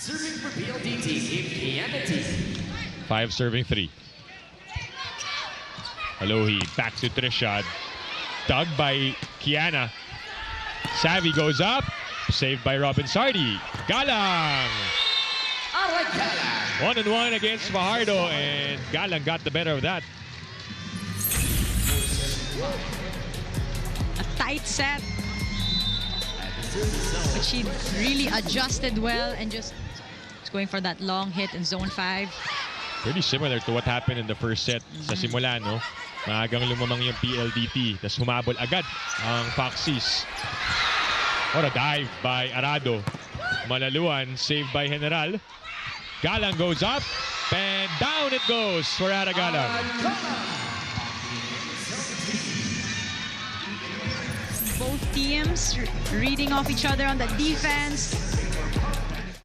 Serving for PLDT in Kianati. 5 serving 3. Alohi back to Trishad. Dug by Kiana. Savvy goes up. Saved by Robin Sardi. Galang! Aragala. 1-1 against Fajardo, and Galang got the better of that. A tight set. But she really adjusted well and just going for that long hit in zone 5. Pretty similar to what happened in the first set sa simula, no? Maagang lumamang yung PLDT, tapos humabol agad ang Foxies. What a dive by Arado. Malaluan, saved by General. Galang goes up, and down it goes for Ara Galang. Both teams reading off each other on the defense.